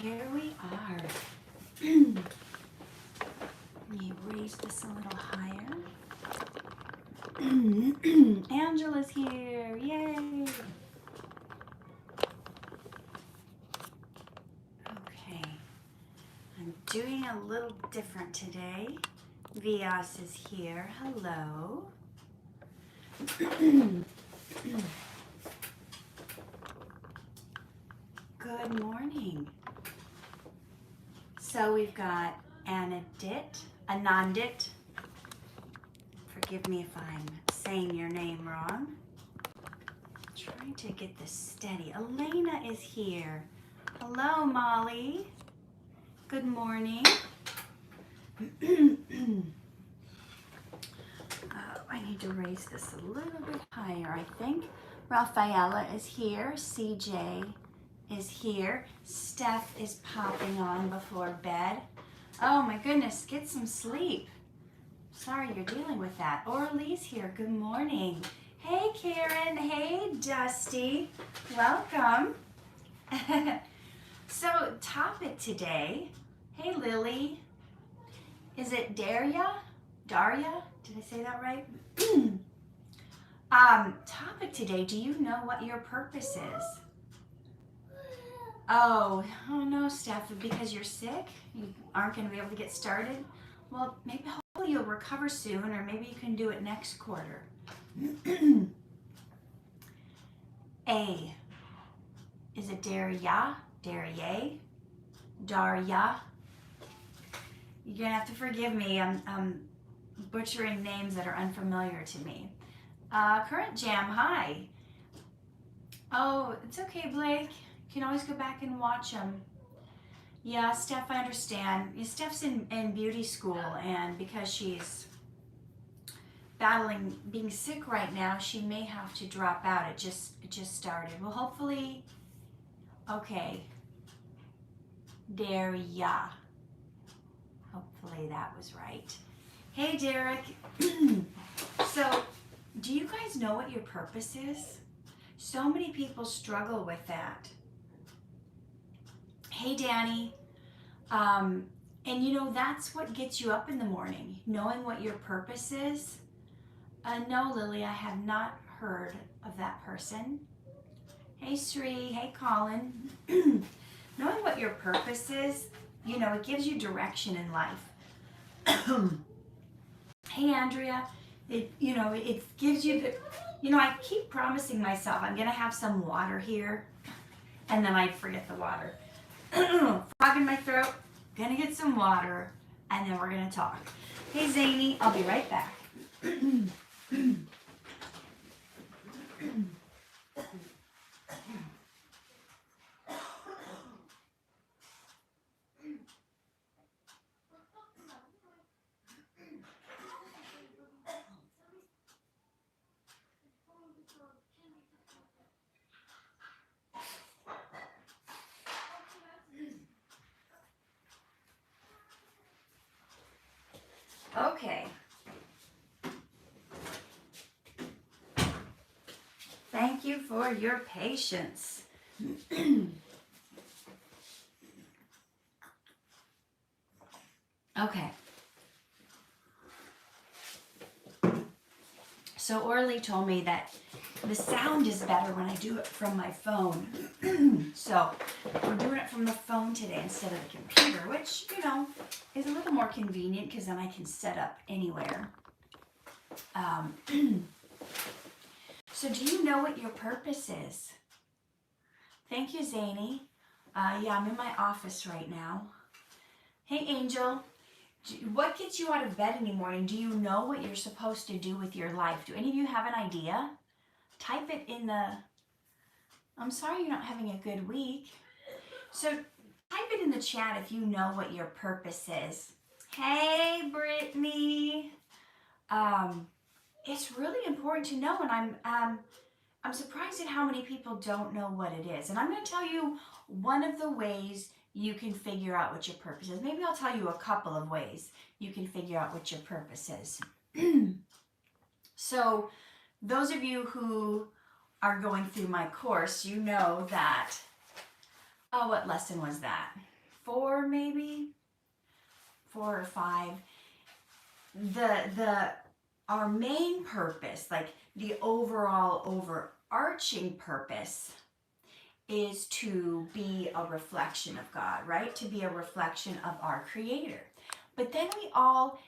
here we are. Let me raise this a little higher. Angela's here, yay! Okay, I'm doing a little different today. Vias is here, hello. Good morning. So we've got Anandit. Forgive me if I'm saying your name wrong. Trying to get this steady. Elena is here. Hello, Molly. Good morning. I need to raise this a little bit higher, I think. Rafaela is here. CJ is here. Steph is popping on before bed. Oh my goodness, get some sleep. Sorry you're dealing with that. Orly's here. Good morning. Hey Karen. Hey Dusty. Welcome. So topic today. Hey Lily. Is it Daria? Daria? Did I say that right? Topic today. Do you know what your purpose is? Oh no, Steph, because you're sick, you aren't going to be able to get started. Well, maybe hopefully you'll recover soon, or maybe you can do it next quarter. A. Is it Daria? Daria? Daria? You're going to have to forgive me. I'm butchering names that are unfamiliar to me. Current Jam, hi. Oh, it's okay, Blake. You can always go back and watch them. Yeah, Steph, I understand. Steph's in beauty school, and because she's battling being sick right now, she may have to drop out. It just started. Well, hopefully, okay. Daria. Hopefully that was right. Hey, Derek. So, do you guys know what your purpose is? So many people struggle with that. Hey, Danny. And you know, that's what gets you up in the morning, knowing what your purpose is. No, Lily, I have not heard of that person. Hey, Sri. Hey, Colin. Knowing what your purpose is, you know, it gives you direction in life. Hey, Andrea. It gives you the, I keep promising myself I'm going to have some water here, and then I forget the water. Frog in my throat, gonna get some water, and then we're gonna talk. Hey Zany, I'll be right back. Okay. Thank you for your patience. Okay. So Orly told me that the sound is better when I do it from my phone. So we're doing it from the phone today instead of the computer, which, is a little more convenient because then I can set up anywhere. So do you know what your purpose is? Thank you, Zany. Yeah, I'm in my office right now. Hey, Angel. What gets you out of bed in the morning? Do you know what you're supposed to do with your life? Do any of you have an idea? Type it in the... I'm sorry you're not having a good week. So type it in the chat if you know what your purpose is. Hey, Brittany. It's really important to know, and I'm surprised at how many people don't know what it is. And I'm going to tell you one of the ways you can figure out what your purpose is. Maybe I'll tell you a couple of ways you can figure out what your purpose is. So those of you who are going through my course, you know that, oh, what lesson was that? 4 maybe, 4 or 5. Our main purpose, like the overall overarching purpose, is to be a reflection of God, right? To be a reflection of our Creator. But then we all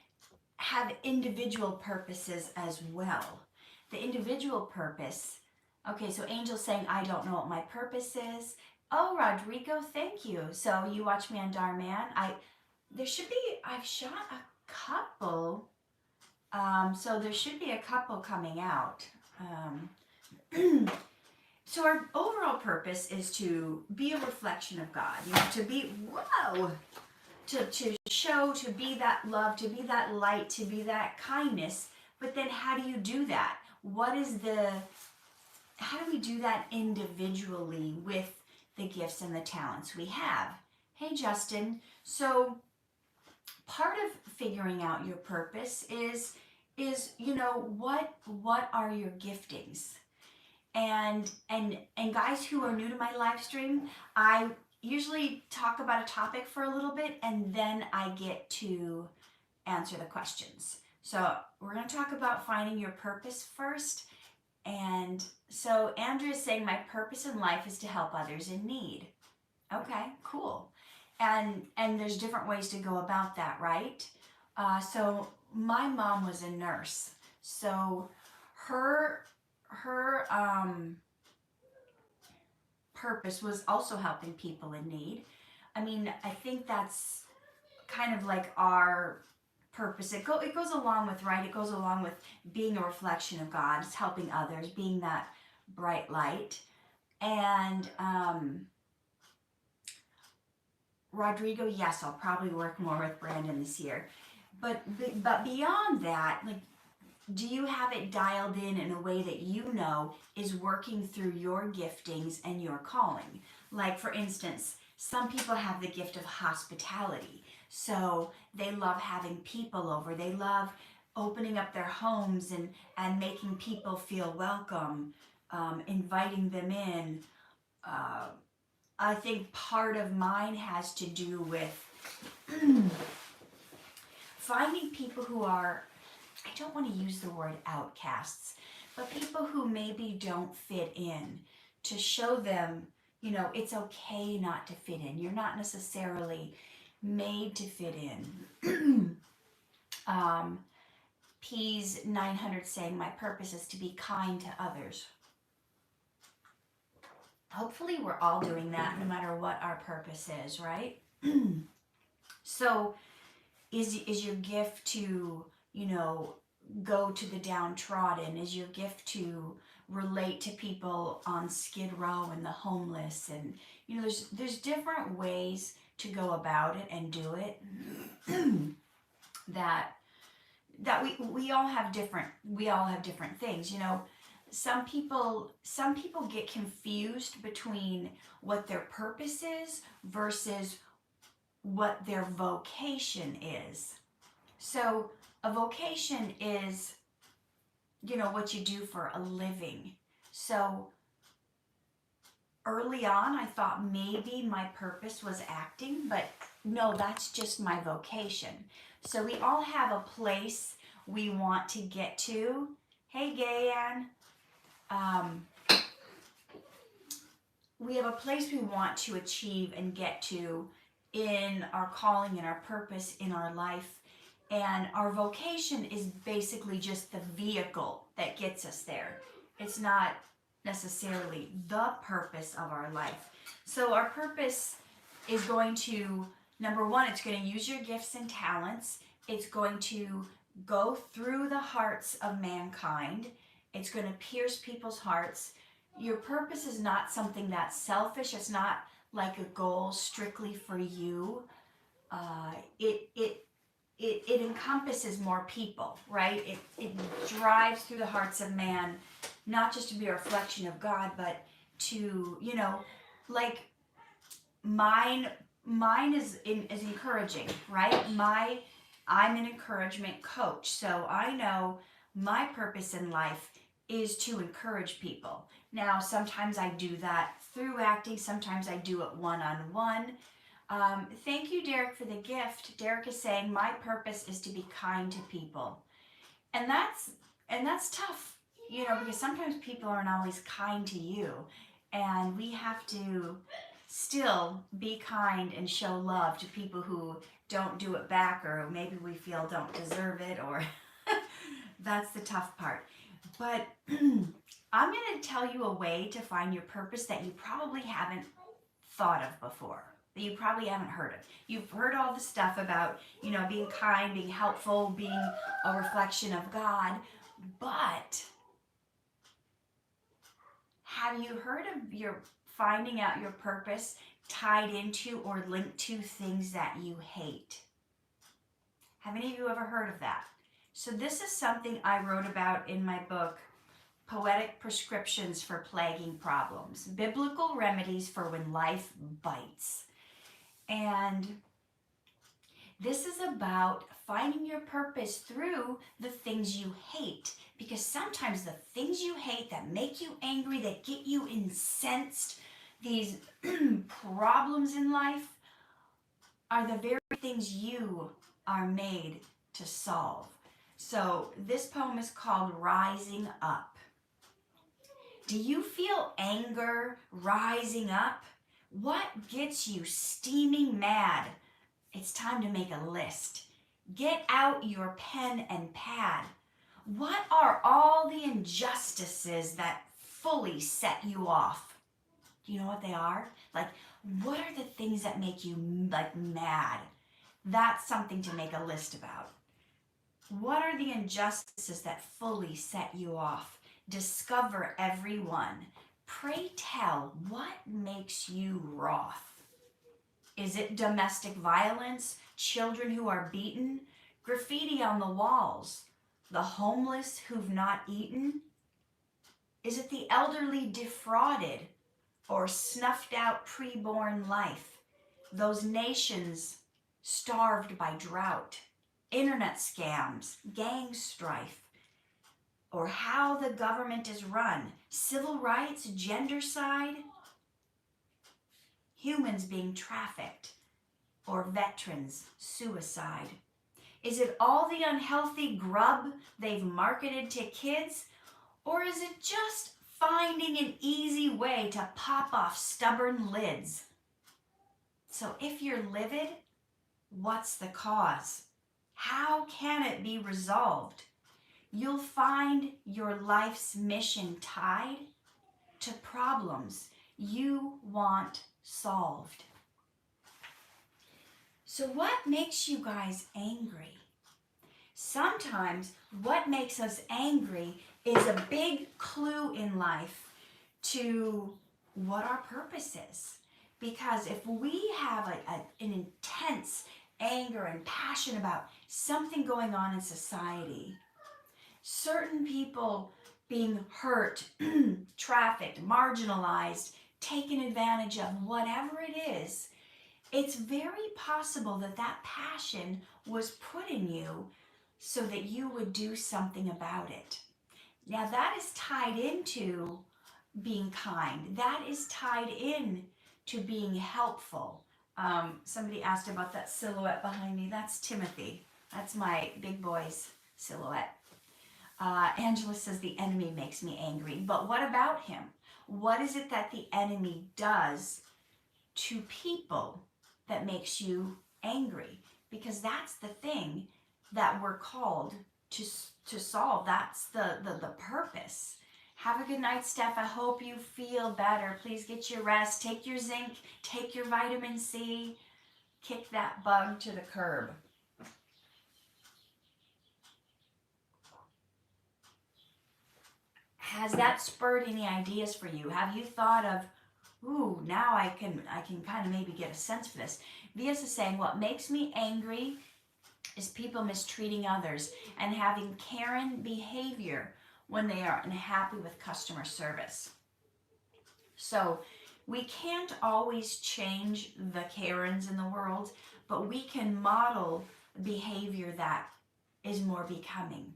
have individual purposes as well. The individual purpose, okay, so Angel's saying, I don't know what my purpose is. Oh, Rodrigo, thank you. So you watch me on Dhar Mann. I've shot a couple. So there should be a couple coming out. So our overall purpose is to be a reflection of God, to be, to show, to be that love, to be that light, to be that kindness. But then how do you do that? How do we do that individually with the gifts and the talents we have? Hey, Justin. So part of figuring out your purpose is what are your giftings? And guys who are new to my live stream, I usually talk about a topic for a little bit and then I get to answer the questions. So we're going to talk about finding your purpose first. And so Andrea is saying, my purpose in life is to help others in need. Okay, cool. And there's different ways to go about that, right? So my mom was a nurse. So her purpose was also helping people in need. I mean, I think that's kind of like our purpose. It goes along with, right? It goes along with being a reflection of God. It's helping others, being that bright light. And Rodrigo, yes, I'll probably work more with Brandon this year. But beyond that, like, do you have it dialed in a way that is working through your giftings and your calling? Like, for instance, some people have the gift of hospitality. So they love having people over. They love opening up their homes and making people feel welcome, inviting them in. I think part of mine has to do with finding people who are, I don't want to use the word outcasts, but people who maybe don't fit in, to show them, it's okay not to fit in. You're not necessarily made to fit in. P's 900 saying, my purpose is to be kind to others. Hopefully we're all doing that no matter what our purpose is, right? So is your gift to, go to the downtrodden? Is your gift to relate to people on Skid Row and the homeless? And, there's different ways to go about it and do it that we all have different things. Some people get confused between what their purpose is versus what their vocation is. So a vocation is, what you do for a living. So early on, I thought maybe my purpose was acting, but no, that's just my vocation. So we all have a place we want to get to. Hey, Gayan. We have a place we want to achieve and get to in our calling and our purpose in our life. And our vocation is basically just the vehicle that gets us there. It's not necessarily the purpose of our life. So our purpose is going to, number one, it's going to use your gifts and talents. It's going to go through the hearts of mankind. It's going to pierce people's hearts. Your purpose is not something that's selfish. It's not like a goal strictly for you. It encompasses more people, right? It drives through the hearts of man, not just to be a reflection of God, but to, like mine is encouraging, right? I'm an encouragement coach. So I know my purpose in life is to encourage people. Now, sometimes I do that through acting. Sometimes I do it one-on-one. Thank you, Derek, for the gift. Derek is saying, my purpose is to be kind to people. And that's tough, because sometimes people aren't always kind to you. And we have to still be kind and show love to people who don't do it back, or maybe we feel don't deserve it, or that's the tough part. But I'm going to tell you a way to find your purpose that you probably haven't thought of before, that you probably haven't heard of. You've heard all the stuff about, being kind, being helpful, being a reflection of God, but have you heard of your finding out your purpose tied into or linked to things that you hate? Have any of you ever heard of that? So this is something I wrote about in my book, Poetic Prescriptions for Plaguing Problems, Biblical Remedies for When Life Bites. And this is about finding your purpose through the things you hate. Because sometimes the things you hate that make you angry, that get you incensed, these problems in life, are the very things you are made to solve. So this poem is called Rising Up. Do you feel anger rising up? What gets you steaming mad? It's time to make a list. Get out your pen and pad. What are all the injustices that fully set you off? Do you know what they are? Like, what are the things that make you mad? That's something to make a list about. What are the injustices that fully set you off? Discover every one. Pray tell, what makes you wroth? Is it domestic violence, children who are beaten, graffiti on the walls, the homeless who've not eaten? Is it the elderly defrauded or snuffed out preborn life? Those nations starved by drought, internet scams, gang strife, or how the government is run, civil rights, gendercide, humans being trafficked, or veterans' suicide? Is it all the unhealthy grub they've marketed to kids? Or is it just finding an easy way to pop off stubborn lids? So if you're livid, what's the cause? How can it be resolved? You'll find your life's mission tied to problems you want solved. So what makes you guys angry? Sometimes what makes us angry is a big clue in life to what our purpose is. Because if we have an intense anger and passion about something going on in society, certain people being hurt, trafficked, marginalized, taken advantage of, whatever it is, it's very possible that that passion was put in you so that you would do something about it. Now that is tied into being kind. That is tied in to being helpful. Somebody asked about that silhouette behind me. That's Timothy. That's my big boy's silhouette. Angela says the enemy makes me angry. But what about him? What is it that the enemy does to people that makes you angry? Because that's the thing that we're called to solve. That's the purpose. Have a good night, Steph. I hope you feel better. Please get your rest. Take your zinc. Take your vitamin C. Kick that bug to the curb. Has that spurred any ideas for you? Have you thought of, ooh, now I can kind of maybe get a sense for this? Vias is saying, what makes me angry is people mistreating others and having Karen behavior when they are unhappy with customer service. So we can't always change the Karens in the world, but we can model behavior that is more becoming.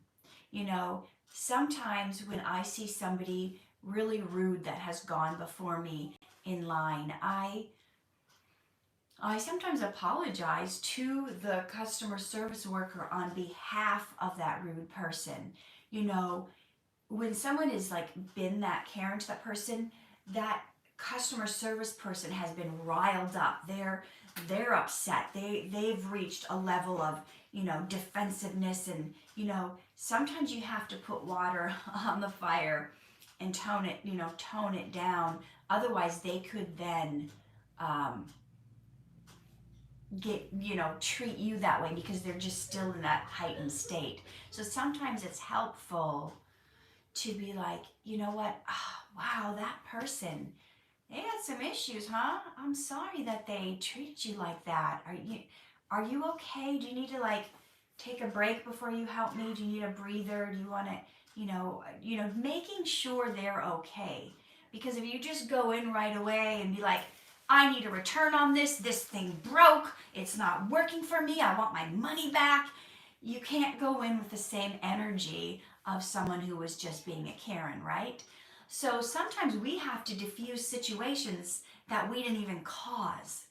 You know, sometimes when I see somebody really rude that has gone before me in line, I sometimes apologize to the customer service worker on behalf of that rude person. You know, when someone is like been that Karen to that person, that customer service person has been riled up. They're upset. They've reached a level of, defensiveness, and sometimes you have to put water on the fire and tone it down. Otherwise they could then um, treat you that way because they're just still in that heightened state. So sometimes it's helpful to be like, you know what? Oh, wow, that person, they had some issues, huh? I'm sorry that they treated you like that. Are you okay? Do you need to like take a break before you help me? Do you need a breather? Do you want to, making sure they're okay. Because if you just go in right away and be like, I need a return on this. This thing broke. It's not working for me. I want my money back. You can't go in with the same energy of someone who was just being a Karen, right? So sometimes we have to diffuse situations that we didn't even cause.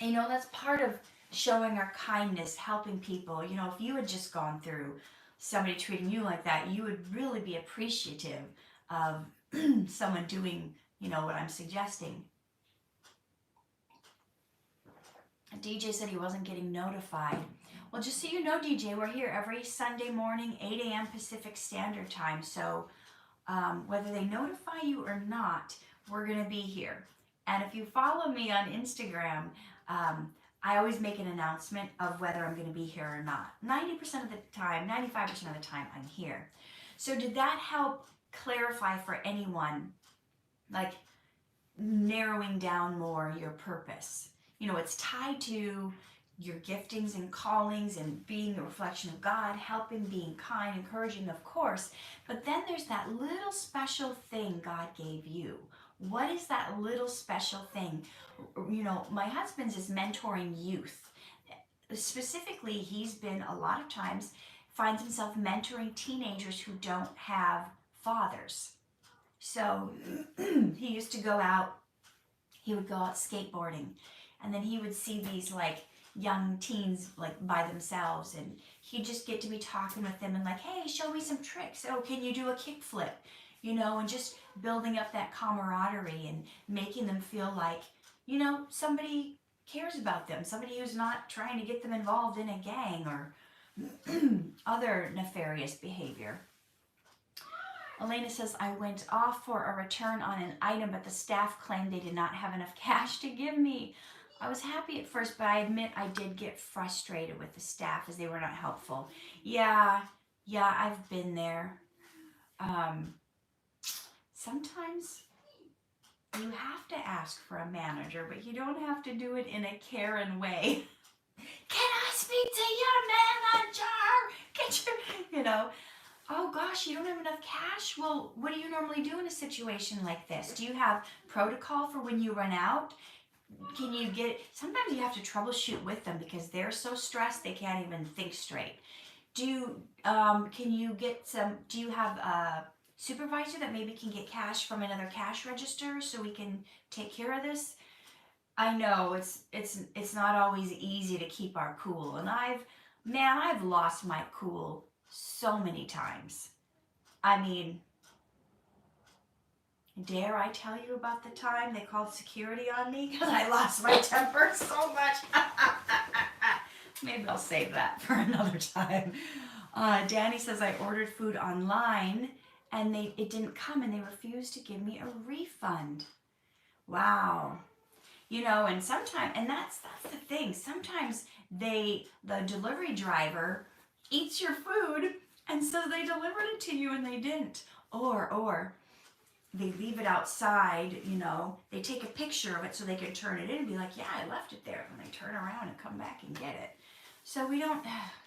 That's part of showing our kindness, helping people. If you had just gone through somebody treating you like that, you would really be appreciative of someone doing, what I'm suggesting. DJ said he wasn't getting notified. Well, just so you know, DJ, we're here every Sunday morning, 8 a.m. Pacific Standard Time. So whether they notify you or not, we're going to be here. And if you follow me on Instagram, I always make an announcement of whether I'm going to be here or not. 90% of the time, 95% of the time, I'm here. So did that help clarify for anyone, like narrowing down more your purpose? It's tied to your giftings and callings and being a reflection of God, helping, being kind, encouraging, of course. But then there's that little special thing God gave you. What is that little special thing? My husband's is mentoring youth. Specifically, he's been a lot of times finds himself mentoring teenagers who don't have fathers. So he used to go out, he would go out skateboarding, and then he would see these like young teens like by themselves, and he'd just get to be talking with them and like, hey, show me some tricks. Oh, can you do a kickflip? And just building up that camaraderie and making them feel like, somebody cares about them, somebody who's not trying to get them involved in a gang or other nefarious behavior. Elena says, I went off for a return on an item, but the staff claimed they did not have enough cash to give me. I was happy at first, but I admit I did get frustrated with the staff as they were not helpful. Yeah, I've been there. Sometimes you have to ask for a manager, but you don't have to do it in a Karen way. Can I speak to your manager? Get your, oh gosh, you don't have enough cash? Well, what do you normally do in a situation like this? Do you have protocol for when you run out? Can you get, sometimes you have to troubleshoot with them because they're so stressed they can't even think straight. Do you have a supervisor that maybe can get cash from another cash register so we can take care of this? I know it's not always easy to keep our cool, and I've lost my cool so many times. I mean, dare I tell you about the time they called security on me because I lost my temper so much? Maybe I'll save that for another time. Danny says I ordered food online and it didn't come and they refused to give me a refund. Wow. And sometimes, and that's the thing. Sometimes the delivery driver eats your food and so they delivered it to you and they didn't. Or they leave it outside, they take a picture of it so they can turn it in and be like, yeah, I left it there. And they turn around and come back and get it. So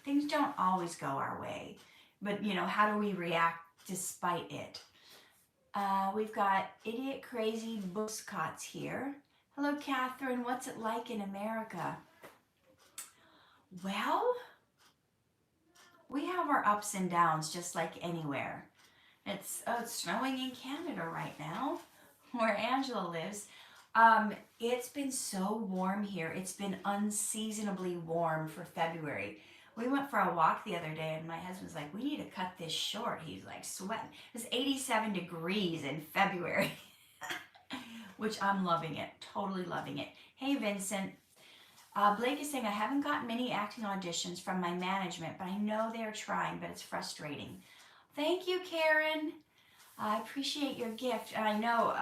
things don't always go our way. But, how do we react despite it? We've got Idiot Crazy Buskotts here. Hello, Katherine. What's it like in America? Well, we have our ups and downs just like anywhere. It's snowing in Canada right now, where Angela lives. It's been so warm here. It's been unseasonably warm for February. We went for a walk the other day and my husband's like, we need to cut this short. He's like sweating. It's 87 degrees in February, which I'm loving it. Totally loving it. Hey, Vincent. Blake is saying, I haven't gotten many acting auditions from my management, but I know they are trying, but it's frustrating. Thank you, Karen. I appreciate your gift. And I know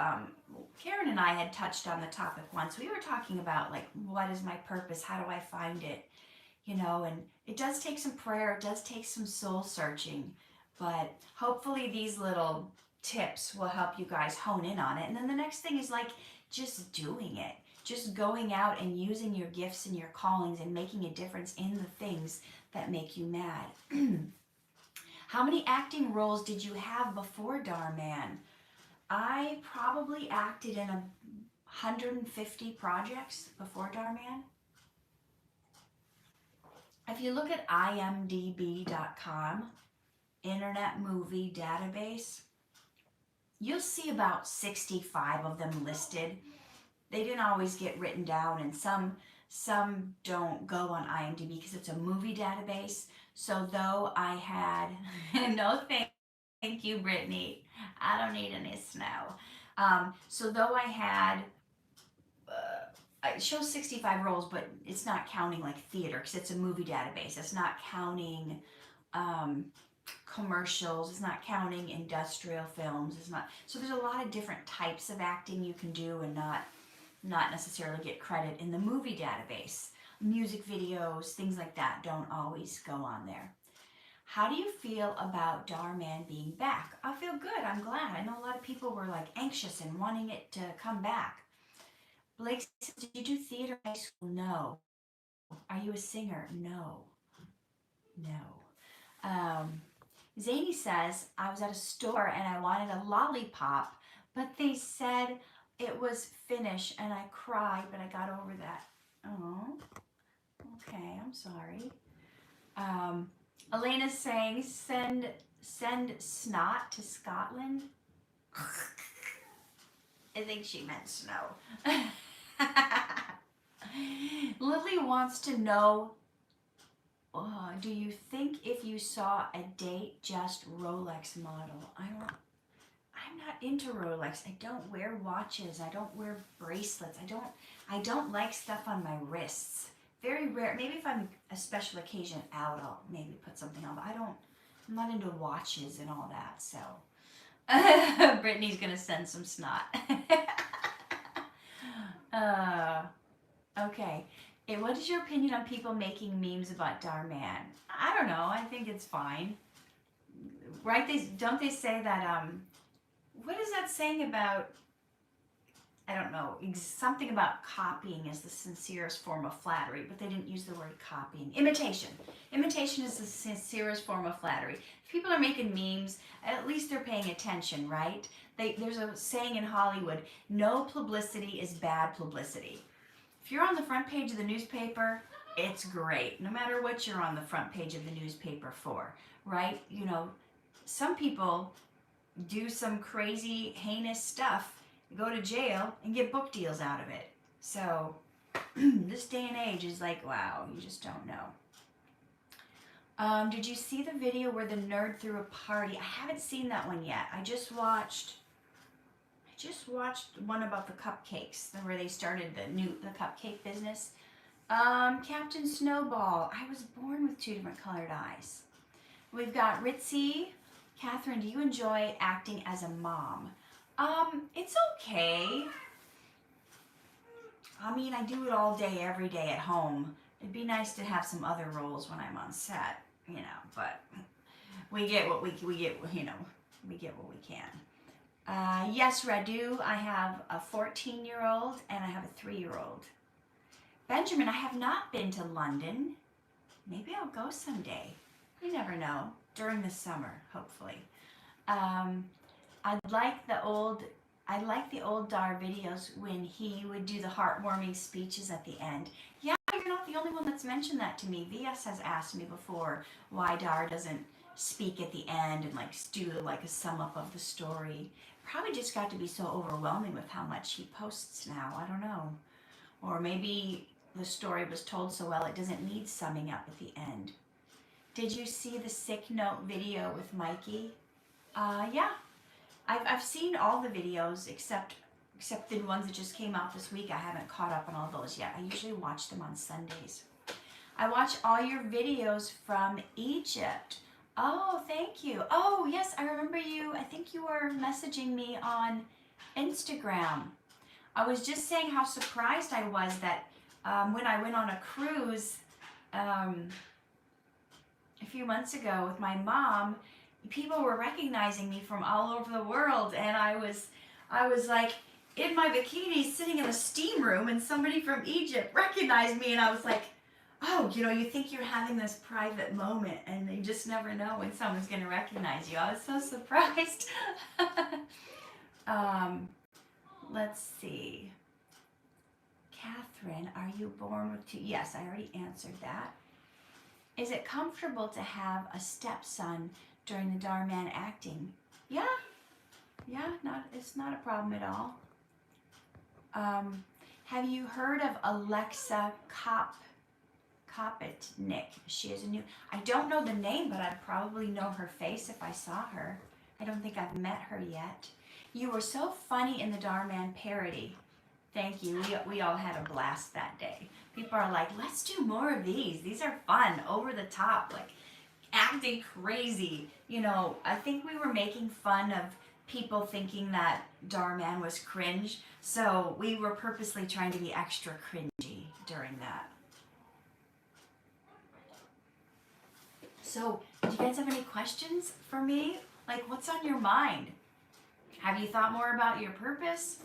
Karen and I had touched on the topic once. We were talking about, like, what is my purpose? How do I find it? You know, and it does take some prayer. It does take some soul searching. But hopefully these little tips will help you guys hone in on it. And then the next thing is, like, just doing it. Just going out and using your gifts and your callings and making a difference in the things that make you mad. How many acting roles did you have before Dhar Mann? I probably acted in 150 projects before Dhar Mann. If you look at imdb.com, Internet Movie Database, you'll see about 65 of them listed. They didn't always get written down, and some don't go on IMDb because it's a movie database. So though I had, no thank you, Brittany. I don't need any snow. So though I had, it shows 65 roles, but it's not counting like theater because it's a movie database. It's not counting commercials. It's not counting industrial films. It's not. So there's a lot of different types of acting you can do and not necessarily get credit in the movie database. Music videos, things like that don't always go on there. How do you feel about Dhar Mann being back? I feel good. I'm glad. I know a lot of people were like anxious and wanting it to come back. Blake says, did you do theater in high school? No. Are you a singer? No. Zany says, I was at a store and I wanted a lollipop, but they said it was finished and I cried, but I got over that. Oh, okay, I'm sorry. Elena's saying, send snot to Scotland. I think she meant snow. Lily wants to know, do you think if you saw a date just Rolex model? I'm not into Rolex. I don't wear watches. I don't wear bracelets. I don't like stuff on my wrists. Very rare. Maybe if I'm a special occasion out, I'll maybe put something on. But I'm not into watches and all that. So Brittany's gonna send some snot. Okay. What is your opinion on people making memes about Dhar Mann? I don't know. I think it's fine. Right? Don't they say that? What is that saying about? I don't know, something about copying is the sincerest form of flattery, but they didn't use the word copying. Imitation. Imitation is the sincerest form of flattery. If people are making memes, at least they're paying attention, right? There's a saying in Hollywood, no publicity is bad publicity. If you're on the front page of the newspaper, it's great, no matter what you're on the front page of the newspaper for, right? You know, some people do some crazy, heinous stuff, go to jail, and get book deals out of it. So this day and age is like, wow, you just don't know. Did you see the video where the nerd threw a party? I haven't seen that one yet. I just watched one about the cupcakes, where they started the cupcake business. Captain Snowball. I was born with 2 different colored eyes. We've got Ritzy. Katherine, do you enjoy acting as a mom? It's okay. I mean, I do it all day, every day at home. It'd be nice to have some other roles when I'm on set, you know, but we get what we get, you know, we get what we can. Yes, Radu, I have a 14-year-old and I have a 3-year-old. Benjamin, I have not been to London. Maybe I'll go someday. You never know. During the summer, hopefully. I like the old Dhar videos when he would do the heartwarming speeches at the end. Yeah, you're not the only one that's mentioned that to me. VS has asked me before why Dhar doesn't speak at the end and like do like a sum up of the story. Probably just got to be so overwhelming with how much he posts now. I don't know. Or maybe the story was told so well it doesn't need summing up at the end. Did you see the sick note video with Mikey? Yeah. I've seen all the videos except the ones that just came out this week. I haven't caught up on all those yet. I usually watch them on Sundays. I watch all your videos from Egypt. Oh, thank you. Oh, yes, I remember you. I think you were messaging me on Instagram. I was just saying how surprised I was that when I went on a cruise a few months ago with my mom, people were recognizing me from all over the world, and I was like in my bikini sitting in a steam room, and somebody from Egypt recognized me, and I was like, oh, you know, you think you're having this private moment, and you just never know when someone's going to recognize you. I was so surprised. Let's see. Katherine, are you born with two? Yes, I already answered that. Is it comfortable to have a stepson during the Dhar Mann acting? Yeah, it's not a problem at all. Have you heard of Alexa Kopitnik? She is a new, I don't know the name, but I'd probably know her face if I saw her. I don't think I've met her yet. You were so funny in the Dhar Mann parody. Thank you. We all had a blast that day. People are like, let's do more of these. These are fun, over the top, like acting crazy. You know, I think we were making fun of people thinking that Dhar Mann was cringe, so we were purposely trying to be extra cringy during that. So, do you guys have any questions for me? Like, what's on your mind? Have you thought more about your purpose?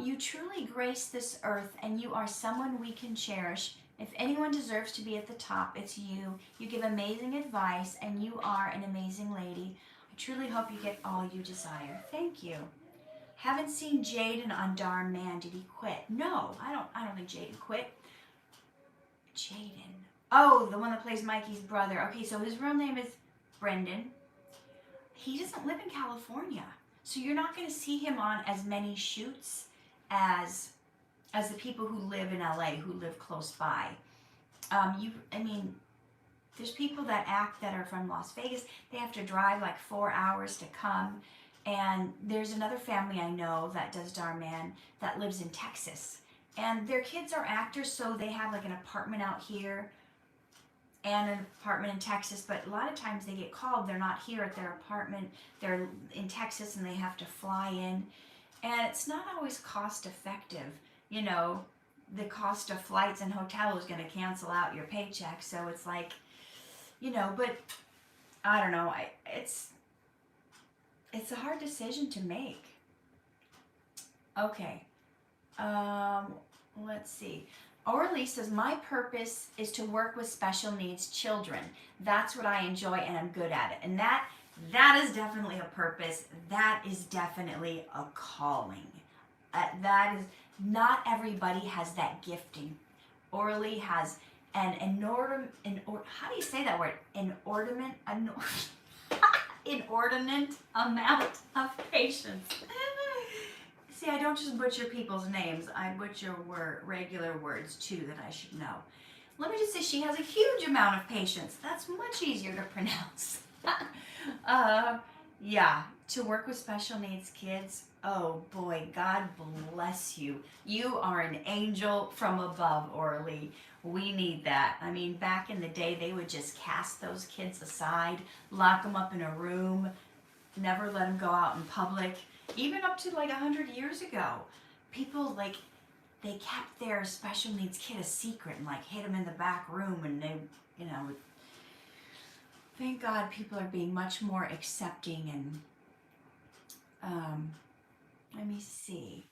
You truly grace this earth, and you are someone we can cherish. If anyone deserves to be at the top, it's you. You give amazing advice, and you are an amazing lady. I truly hope you get all you desire. Thank you. Haven't seen Jaden on Dhar Mann. Did he quit? No, I don't think Jaden quit. Jaden. Oh, the one that plays Mikey's brother. Okay, so his real name is Brendan. He doesn't live in California, so you're not going to see him on as many shoots as the people who live in LA, who live close by. There's people that act that are from Las Vegas. They have to drive like 4 hours to come. And there's another family I know that does Dhar Mann that lives in Texas. And their kids are actors, so they have like an apartment out here and an apartment in Texas, but a lot of times they get called, they're not here at their apartment, they're in Texas and they have to fly in, and it's not always cost effective. You know, the cost of flights and hotel is going to cancel out your paycheck, so it's like, you know, but I don't know, it's a hard decision to make. Okay, let's see. Orly says, my purpose is to work with special needs children. That's what I enjoy and I'm good at it. And that is definitely a purpose. That is definitely a calling. That is, not everybody has that gifting. Orly has an how do you say that word? Inordinate amount of patience. See, I don't just butcher people's names. I butcher regular words, too, that I should know. Let me just say she has a huge amount of patience. That's much easier to pronounce. Yeah, to work with special needs kids, oh boy, God bless you. You are an angel from above, Orly. We need that. I mean, back in the day, they would just cast those kids aside, lock them up in a room, never let them go out in public. Even up to like 100 years ago, people like, they kept their special needs kid a secret and like hid him in the back room, and they, you know, thank God people are being much more accepting. And let me see.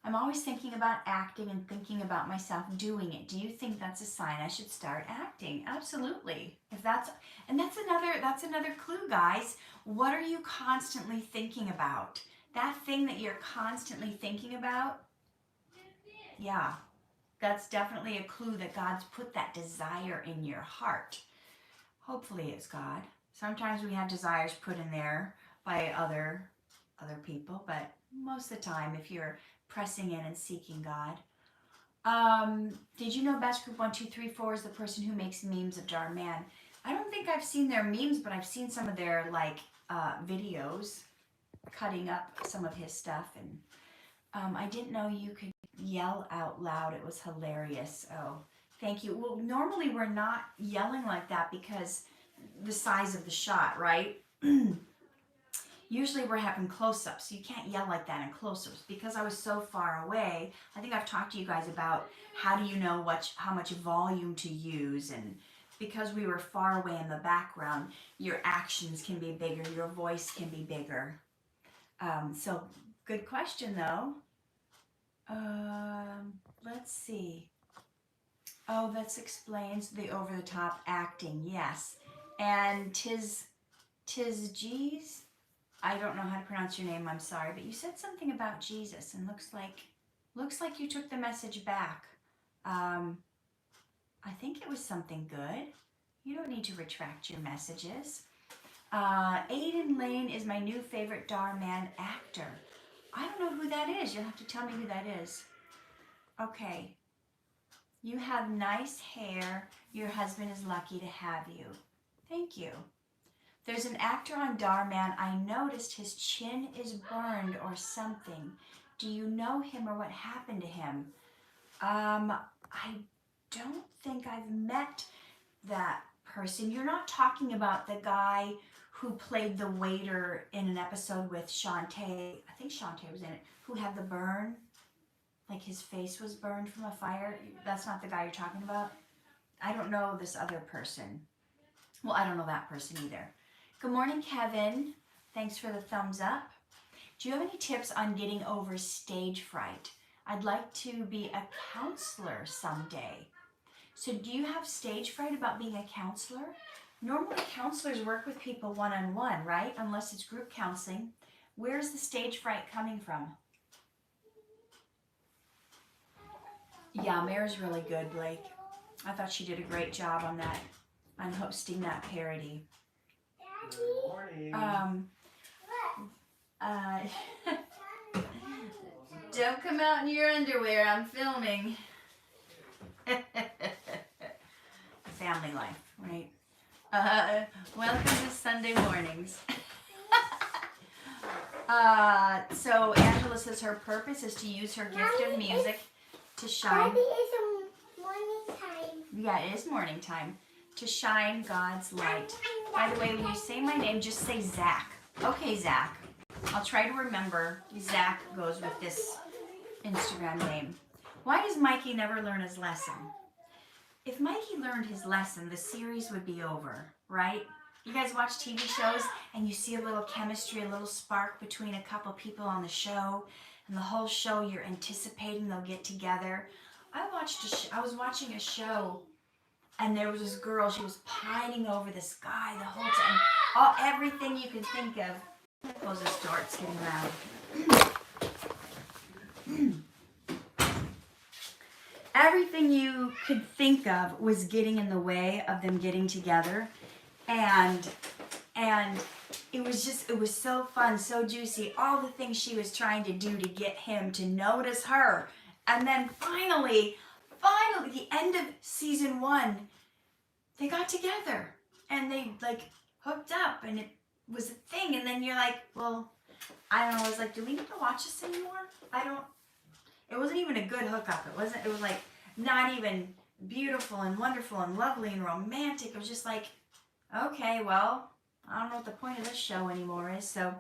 I'm always thinking about acting and thinking about myself doing it. Do you think that's a sign I should start acting? Absolutely. That's another clue, guys. What are you constantly thinking about? That thing that you're constantly thinking about, yeah, that's definitely a clue that God's put that desire in your heart. Hopefully it's God. Sometimes we have desires put in there by other other people, but most of the time, if you're pressing in and seeking God. Did you know Best Group 1234 is the person who makes memes of Dhar Mann? I don't think I've seen their memes, but I've seen some of their like videos cutting up some of his stuff, and I didn't know you could yell out loud. It was hilarious. Oh, thank you. Well, normally we're not yelling like that because the size of the shot, right? Usually we're having close-ups. You can't yell like that in close-ups because I was so far away. I think I've talked to you guys about how do you know how much volume to use, and because we were far away in the background, your actions can be bigger, your voice can be bigger. So good question though. Let's see. Oh, that explains the over-the-top acting. Yes, and tis G's. I don't know how to pronounce your name. I'm sorry, but you said something about Jesus, and looks like you took the message back. I think it was something good. You don't need to retract your messages. Aiden Lane is my new favorite Dhar Mann actor. I don't know who that is. You'll have to tell me who that is. Okay. You have nice hair. Your husband is lucky to have you. Thank you. There's an actor on Dhar Mann. I noticed his chin is burned or something. Do you know him or what happened to him? I don't think I've met that person. You're not talking about the guy who played the waiter in an episode with Shantae. I think Shantae was in it. Who had the burn? Like his face was burned from a fire. That's not the guy you're talking about? I don't know this other person. Well, I don't know that person either. Good morning, Kevin. Thanks for the thumbs up. Do you have any tips on getting over stage fright? I'd like to be a counselor someday. So do you have stage fright about being a counselor? Normally counselors work with people one-on-one, right? Unless it's group counseling. Where's the stage fright coming from? Yeah, Mare's really good, Blake. I thought she did a great job on that, on hosting that parody. Good morning. Don't come out in your underwear. I'm filming. Family life, right? Welcome to Sunday mornings. So Angela says her purpose is to use her gift of music to shine. Daddy, it's morning time. Yeah, it is morning time. To shine God's light. By the way, when you say my name, just say Zach. Okay, Zach. I'll try to remember. Zach goes with this Instagram name. Why does Mikey never learn his lesson? If Mikey learned his lesson, the series would be over, right? You guys watch TV shows and you see a little chemistry, a little spark between a couple people on the show, and the whole show you're anticipating they'll get together. I was watching a show, and there was this girl. She was pining over this guy the whole time. Everything you can think of. Close this door. It's getting loud. Everything you could think of was getting in the way of them getting together, and it was so fun, so juicy. All the things she was trying to do to get him to notice her, and then finally, the end of season 1, they got together and they like hooked up, and it was a thing. And then you're like, well, I don't know. I was like, do we need to watch this anymore? It wasn't even a good hookup. It was like not even beautiful and wonderful and lovely and romantic. It was just like, okay, well, I don't know what the point of this show anymore is. So,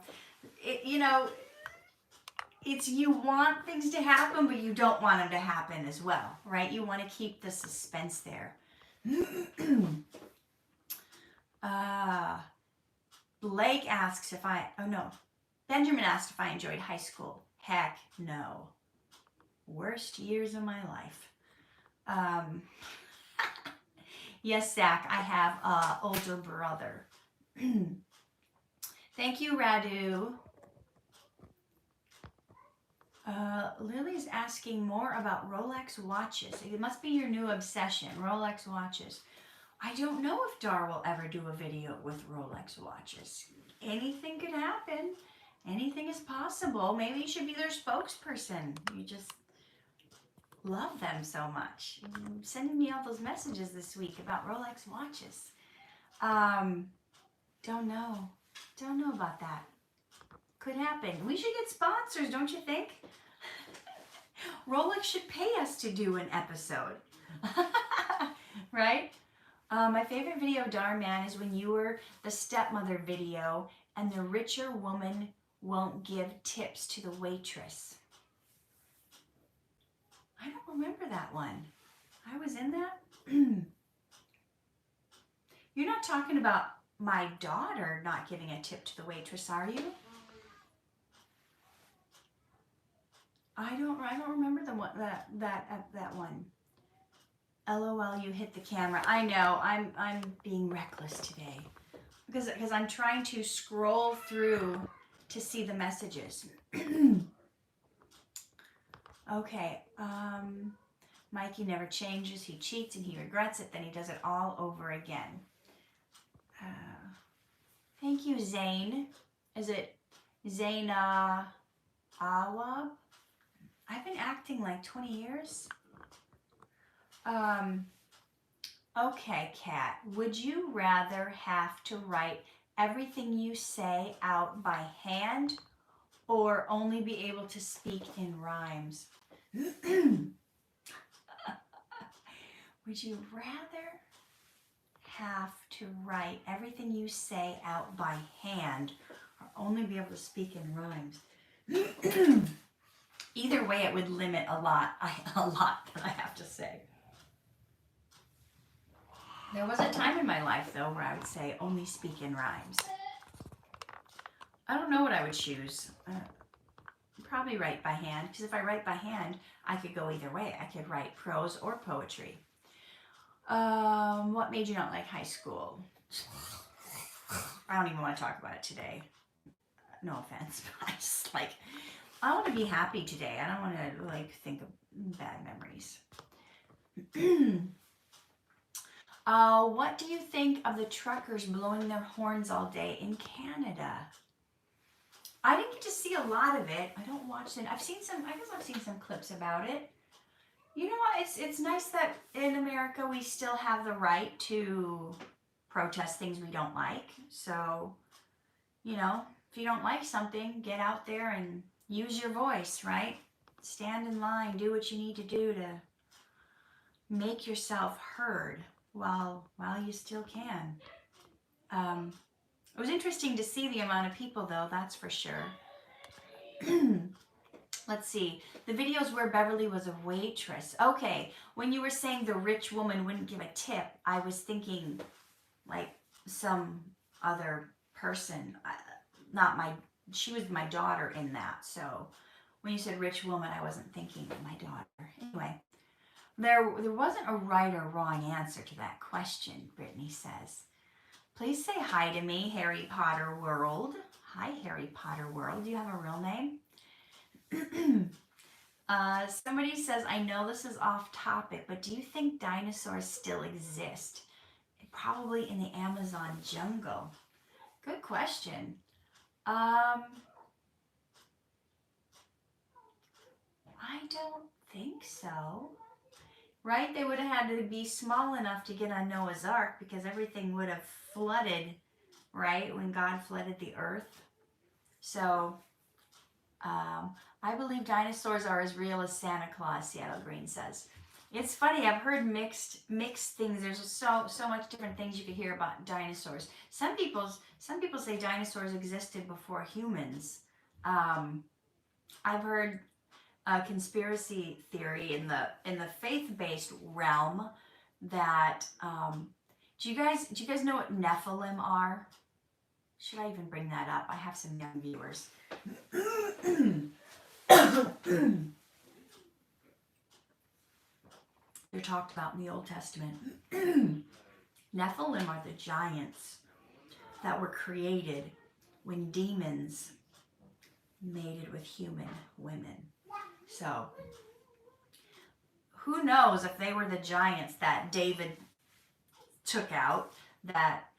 it's you want things to happen, but you don't want them to happen as well, right? You want to keep the suspense there. Blake asks Benjamin asked if I enjoyed high school. Heck no. Worst years of my life. Yes, Zach, I have an older brother. Thank you, Radu. Lily's asking more about Rolex watches. It must be your new obsession, Rolex watches. I don't know if Dhar will ever do a video with Rolex watches. Anything could happen. anything is possible. Maybe you should be their spokesperson. You just love them so much. Sending me all those messages this week about Rolex watches. Don't know. Don't know about that. Could happen. We should get sponsors, don't you think? Rolex should pay us to do an episode. Right? My favorite video, Dhar Mann, is when you were the stepmother video and the richer woman won't give tips to the waitress. I don't remember that one. I was in that? You're not talking about my daughter not giving a tip to the waitress, are you? I don't remember the one that one. LOL, you hit the camera. I know. I'm being reckless today because I'm trying to scroll through to see the messages. Okay. Mikey never changes. He cheats and he regrets it. Then he does it all over again. Thank you, Zane. Is it Zaina Awab? I've been acting like 20 years. Okay, Kat. Would you rather have to write everything you say out by hand or only be able to speak in rhymes? Would you rather have to write everything you say out by hand or only be able to speak in rhymes? Either way, it would limit a lot that I have to say. There was a time in my life, though, where I would say only speak in rhymes. I don't know what I would choose. Probably write by hand, because if I write by hand, I could go either way. I could write prose or poetry. What made you not like high school? I don't even want to talk about it today. No offense, but I just I want to be happy today. I don't want to think of bad memories. What do you think of the truckers blowing their horns all day in Canada? I didn't get to see a lot of it. I don't watch it. I've seen some clips about it. You know what? It's nice that in America we still have the right to protest things we don't like. So, if you don't like something, get out there and use your voice, right? Stand in line, do what you need to do to make yourself heard while you still can. It was interesting to see the amount of people, though, that's for sure. Let's see. The videos where Beverly was a waitress. Okay, when you were saying the rich woman wouldn't give a tip, I was thinking some other person. She was my daughter in that. So when you said rich woman, I wasn't thinking of my daughter. Anyway, there wasn't a right or wrong answer to that question, Brittany says. Please say hi to me, Harry Potter World. Hi, Harry Potter World. Do you have a real name? Somebody says, I know this is off topic, but do you think dinosaurs still exist? Probably in the Amazon jungle. Good question. I don't think so. Right? They would have had to be small enough to get on Noah's Ark because everything would have flooded, right? When God flooded the earth. So, I believe dinosaurs are as real as Santa Claus, Seattle Green says. It's funny, I've heard mixed things. There's so much different things you could hear about dinosaurs. Some people say dinosaurs existed before humans. I've heard a conspiracy theory in the faith-based realm that do you guys know what Nephilim are? Should I even bring that up? I have some young viewers. They're talked about in the Old Testament. Nephilim are the giants that were created when demons mated with human women. So, who knows if they were the giants that David took out, that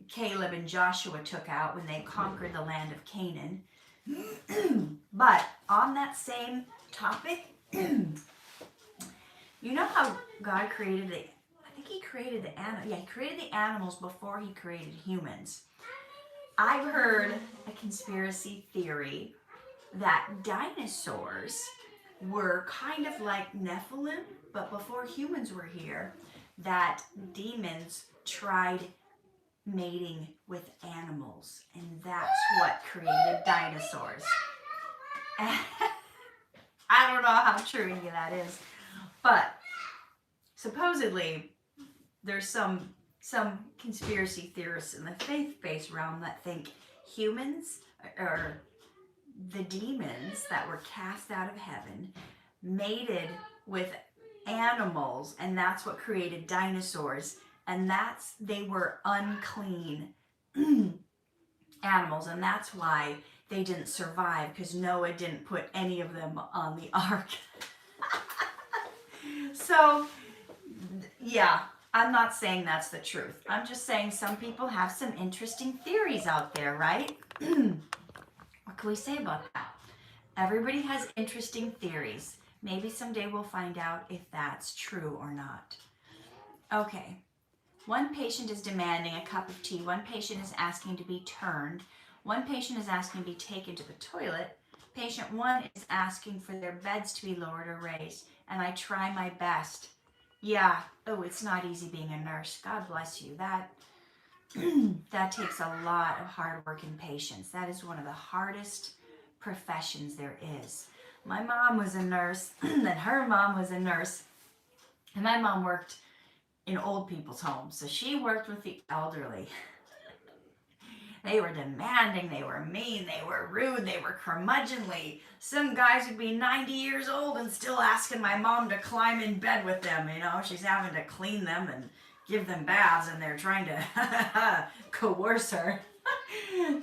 Caleb and Joshua took out when they conquered the land of Canaan. But on that same topic, you know how God created it? I think he created the he created the animals before he created humans. I've heard a conspiracy theory that dinosaurs were kind of like Nephilim, but before humans were here, that demons tried mating with animals, and that's what created dinosaurs. I don't know how true any of that is, but supposedly there's some conspiracy theorists in the faith-based realm that think humans or the demons that were cast out of heaven mated with animals, and that's what created dinosaurs, and they were unclean animals, and that's why they didn't survive, because Noah didn't put any of them on the ark. So yeah, I'm not saying that's the truth. I'm just saying some people have some interesting theories out there, right? What can we say about that? Everybody has interesting theories. Maybe someday we'll find out if that's true or not. Okay. One patient is demanding a cup of tea. One patient is asking to be turned. One patient is asking to be taken to the toilet. Patient 1 is asking for their beds to be lowered or raised. And I try my best. Yeah. Oh, it's not easy being a nurse. God bless you. That takes a lot of hard work and patience. That is one of the hardest professions there is. My mom was a nurse, and her mom was a nurse, and my mom worked in old people's homes, so she worked with the elderly. They were demanding, they were mean, they were rude, they were curmudgeonly. Some guys would be 90 years old and still asking my mom to climb in bed with them. You know, she's having to clean them and give them baths, and they're trying to coerce her.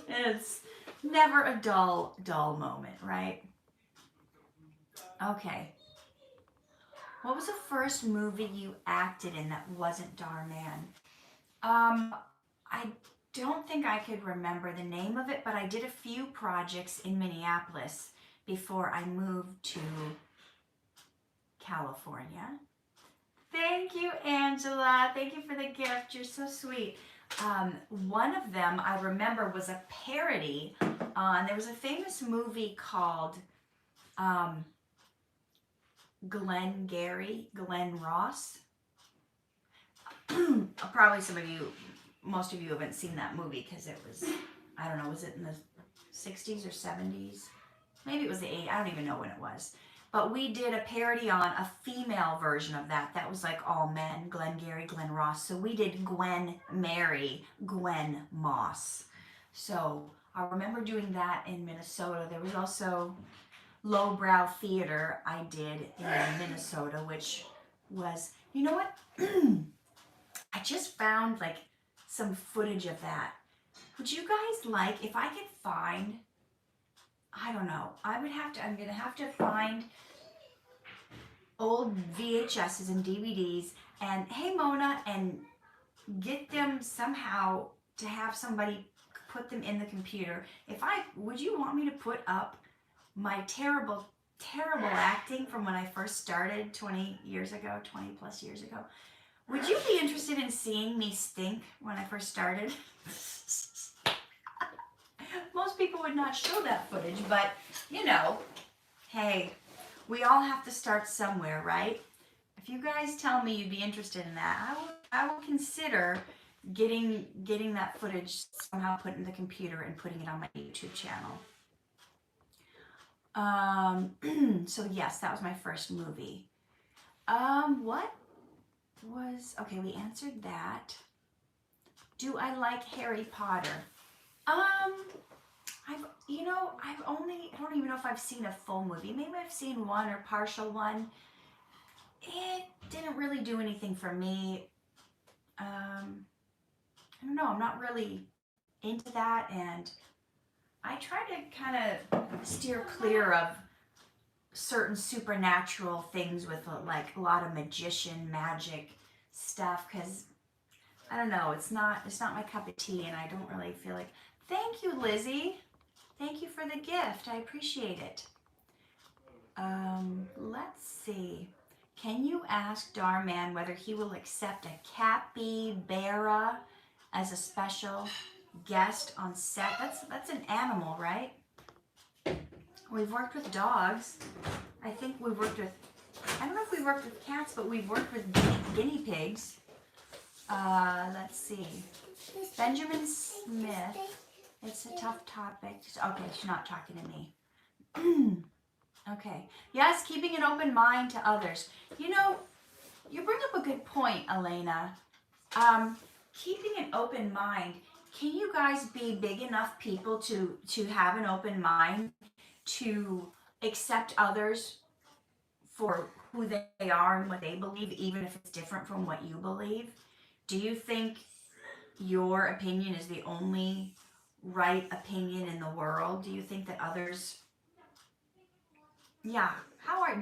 It's never a dull moment, right? Okay. What was the first movie you acted in that wasn't Dhar Mann? I don't think I could remember the name of it, but I did a few projects in Minneapolis before I moved to California. Thank you, Angela. Thank you for the gift. You're so sweet. One of them I remember was a parody on, there was a famous movie called Glenn Ross. Probably most of you haven't seen that movie because it was, I don't know, was it in the 60s or 70s? Maybe it was the 80s. I don't even know when it was. But we did a parody on a female version of that. That was like all men, Glenn Ross. So we did Gwen Mary, Gwen Moss. So I remember doing that in Minnesota. There was also lowbrow theater I did in Minnesota, which was, you know what? I just found like some footage of that. Would you guys like, if I could find, I don't know, I'm going to have to find old VHSs and DVDs and, hey Mona, and get them somehow to have somebody put them in the computer. Would you want me to put up my terrible acting from when I first started 20 plus years ago? Would you be interested in seeing me stink when I first started? Most people would not show that footage, but you know, hey, we all have to start somewhere, right? If you guys tell me you'd be interested in that, I will consider getting that footage somehow put in the computer and putting it on my YouTube channel. So yes, that was my first movie. Okay, we answered that. Do I like Harry Potter? I don't even know if I've seen a full movie. Maybe I've seen one or partial one. It didn't really do anything for me. I don't know, I'm not really into that, and I try to kind of steer clear of certain supernatural things with like a lot of magic stuff, because I don't know, it's not my cup of tea, and I don't really feel like. Thank you, Lizzie. Thank you for the gift. I appreciate it. Let's see. Can you ask Dhar Mann whether he will accept a capybara as a special guest on set? That's an animal, right? We've worked with dogs. I think we've worked with, I don't know if we've worked with cats, but we've worked with guinea pigs. Let's see. Benjamin Smith. It's a tough topic. Okay, she's not talking to me. Okay. Yes, keeping an open mind to others. You know, you bring up a good point, Elena. Keeping an open mind. Can you guys be big enough people to have an open mind, to accept others for who they are and what they believe, even if it's different from what you believe? Do you think your opinion is the only right opinion in the world? Do you think that others, how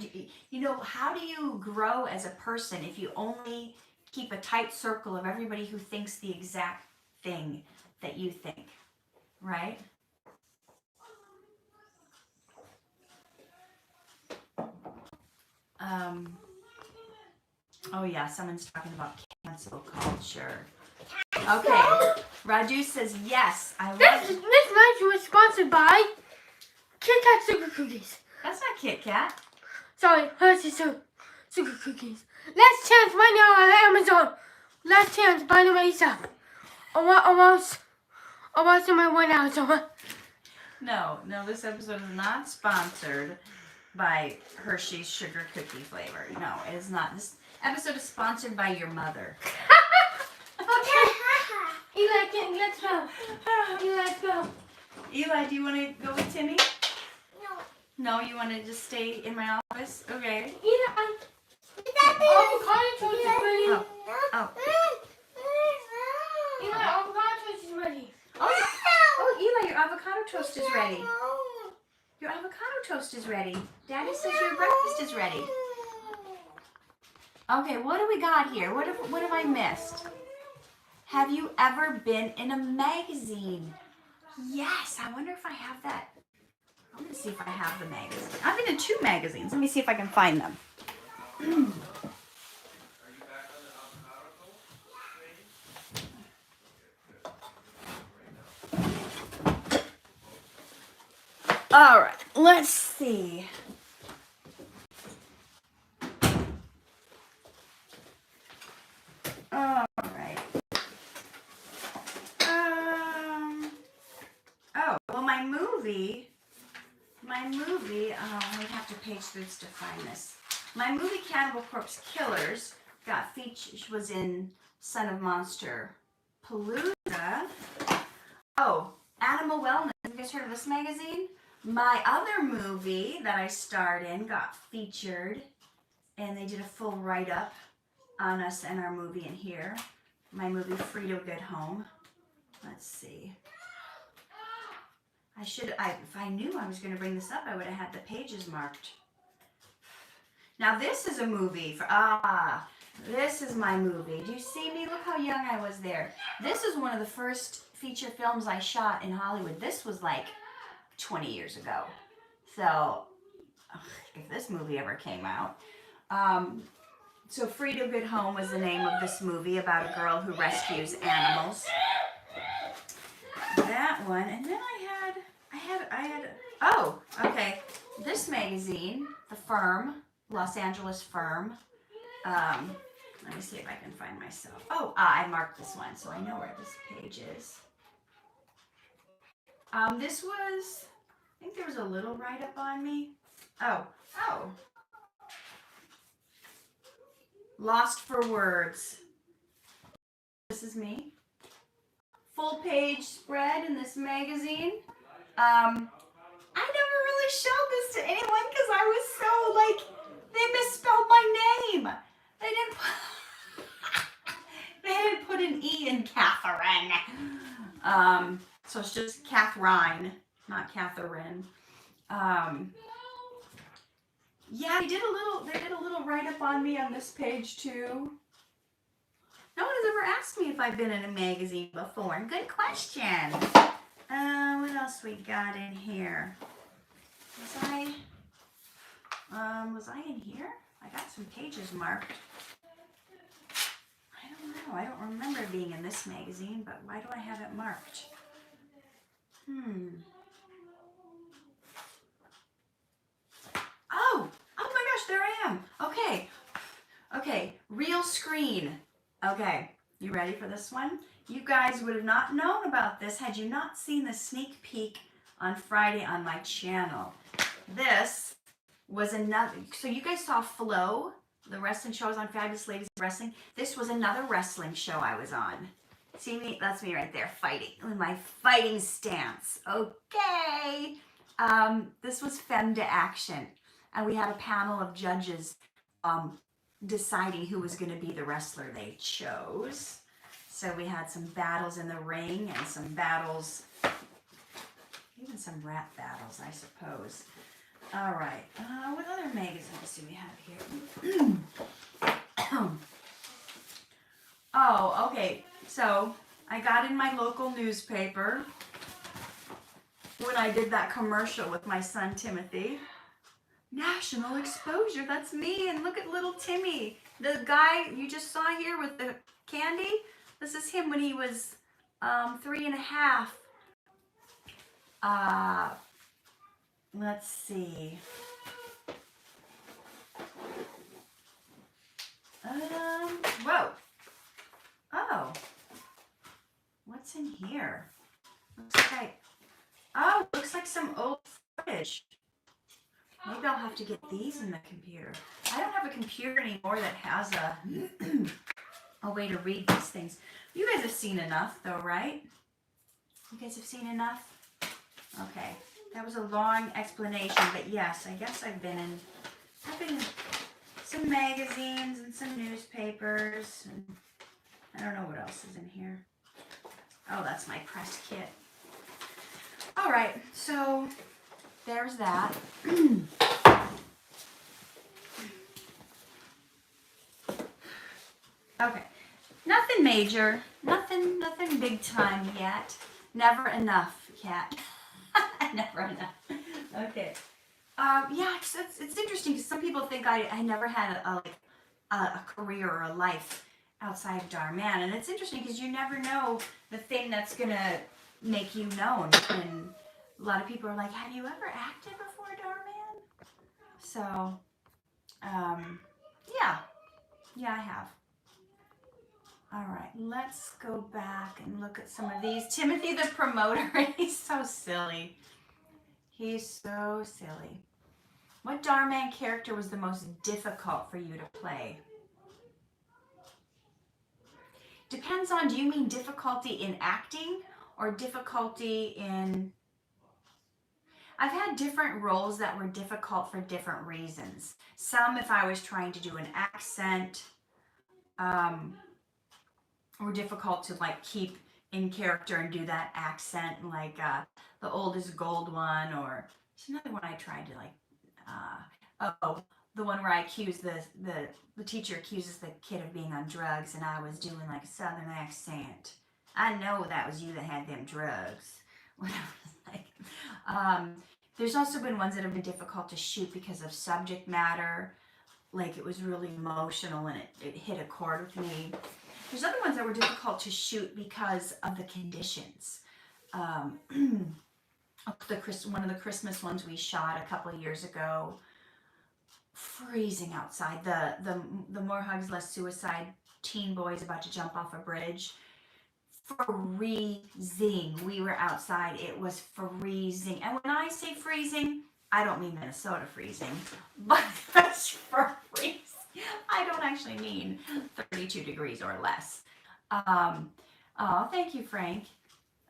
do you grow as a person if you only keep a tight circle of everybody who thinks the exact thing that you think, right? Oh yeah, someone's talking about cancel culture. Okay, Raju says yes. I love this night was sponsored by Kit Kat Sugar Cookies. That's not Kit Kat. Sorry, Hershey's Sugar Cookies. Last chance right now on Amazon. Last chance, by the way, so almost in my 1 hour. So. No, this episode is not sponsored by Hershey's Sugar Cookie flavor. No, it is not. This episode is sponsored by your mother. Okay. Eli, let's go. Eli, let's go. Eli, do you want to go with Timmy? No. No, you want to just stay in my office? Okay. Eli, avocado toast is ready. Oh. Eli, avocado toast is ready. Oh, Eli, your avocado toast is ready. Your avocado toast is ready. Daddy says your breakfast is ready. Okay, what do we got here? What have I missed? Have you ever been in a magazine? Yes, I wonder if I have that. I'm going to see if I have the magazine. I've been in 2 magazines. Let me see if I can find them. All right, let's see. All right. Oh, well, my movie, we have to page through this to find this. My movie Cannibal Corpse Killers got featured, was in Son of Monster Palooza. Oh, Animal Wellness. Have you guys heard of this magazine? My other movie that I starred in got featured, and they did a full write-up on us and our movie in here. My movie, Free to Good Home. Let's see. If I knew I was going to bring this up, I would have had the pages marked. Now this is a movie this is my movie. Do you see me? Look how young I was there. This is one of the first feature films I shot in Hollywood. This was like 20 years ago. So, if this movie ever came out. So Free to Good Home was the name of this movie about a girl who rescues animals. That one, and then I had, oh, okay. This magazine, The Firm, Los Angeles Firm. Let me see if I can find myself. Oh, I marked this one, so I know where this page is. This was, I think there was a little write-up on me. Oh. Lost for Words. This is me. Full page spread in this magazine. I never really showed this to anyone because I was so they misspelled my name. They didn't put an E in Katherine. So it's just Katherine, not Katherine. Yeah, they did a little write-up on me on this page too. No one has ever asked me if I've been in a magazine before. Good question. what else we got in here? Was I in here? I got some pages marked. I don't know. I don't remember being in this magazine, but why do I have it marked? Oh my gosh, there I am. Okay, real screen. Okay, you ready for this one? You guys would have not known about this had you not seen the sneak peek on Friday on my channel. This was another, so you guys saw Flo, the wrestling show I was on, Fabulous Ladies of Wrestling. This was another wrestling show I was on. See me? That's me right there, fighting, in my fighting stance. Okay. This was Femme to Action. And we had a panel of judges deciding who was going to be the wrestler they chose. So we had some battles in the ring and some battles, even some rap battles, I suppose. All right. What other magazines do we have here? Oh, okay. So I got in my local newspaper when I did that commercial with my son Timothy. National exposure, that's me. And look at little Timmy, the guy you just saw here with the candy. This is him when he was 3.5. Let's see. Whoa. Oh. What's in here? Looks like some old footage. Maybe I'll have to get these in the computer. I don't have a computer anymore that has a way to read these things. You guys have seen enough though, right? You guys have seen enough? Okay. That was a long explanation, but yes, I guess I've been in some magazines and some newspapers, and I don't know what else is in here. Oh, that's my press kit. All right, so there's that. Okay, nothing major, nothing big time yet. Never enough yet. Never enough. Okay. Yeah, it's interesting because some people think I never had a career or a life outside of Dhar Mann, and it's interesting because you never know the thing that's gonna make you known. And a lot of people are like, "Have you ever acted before Dhar Mann?" So, yeah, I have. All right, let's go back and look at some of these. Timothy the promoter, he's so silly. He's so silly. What Dhar Mann character was the most difficult for you to play? Depends on, do you mean difficulty in acting or difficulty in... I've had different roles that were difficult for different reasons. Some, if I was trying to do an accent, were difficult to like keep in character and do that accent, like the Old is Gold one, or there's another one I tried to like, the one where I accused the teacher accuses the kid of being on drugs, and I was doing like a southern accent. I know that was you that had them drugs. Like, there's also been ones that have been difficult to shoot because of subject matter, like it was really emotional and it hit a chord with me. There's other ones that were difficult to shoot because of the conditions. One of the Christmas ones we shot a couple of years ago, freezing outside. The More Hugs, Less Suicide teen boys about to jump off a bridge. Freezing. We were outside. It was freezing. And when I say freezing, I don't mean Minnesota freezing, but that's for freezing. I don't actually mean 32 degrees or less. Oh, thank you, Frank.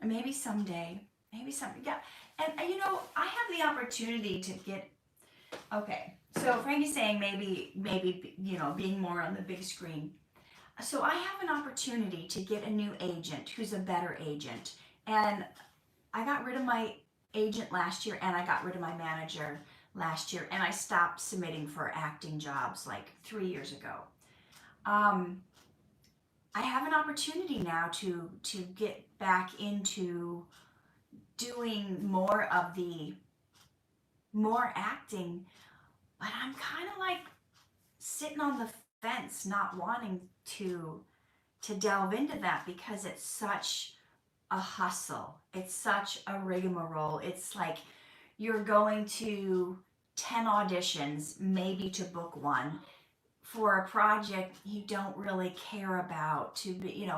Maybe someday. Yeah. And you know, I have the opportunity to get... Okay, so Frankie's saying maybe, you know, being more on the big screen. So I have an opportunity to get a new agent who's a better agent. And I got rid of my agent last year, and I got rid of my manager last year, and I stopped submitting for acting jobs like 3 years ago. I have an opportunity now to get back into doing more acting, but I'm kind of like sitting on the fence, not wanting to delve into that because it's such a hustle. It's such a rigmarole. It's like you're going to 10 auditions, maybe to book one for a project you don't really care about. To be,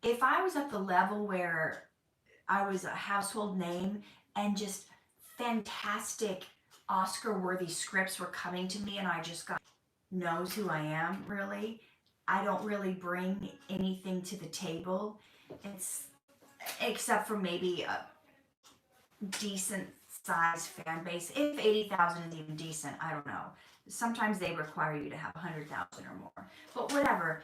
if I was at the level where I was a household name and just fantastic Oscar worthy scripts were coming to me and I just got knows who I am, really, I don't really bring anything to the table. It's except for maybe a decent sized fan base. If 80,000 is even decent, I don't know. Sometimes they require you to have 100,000 or more. But whatever.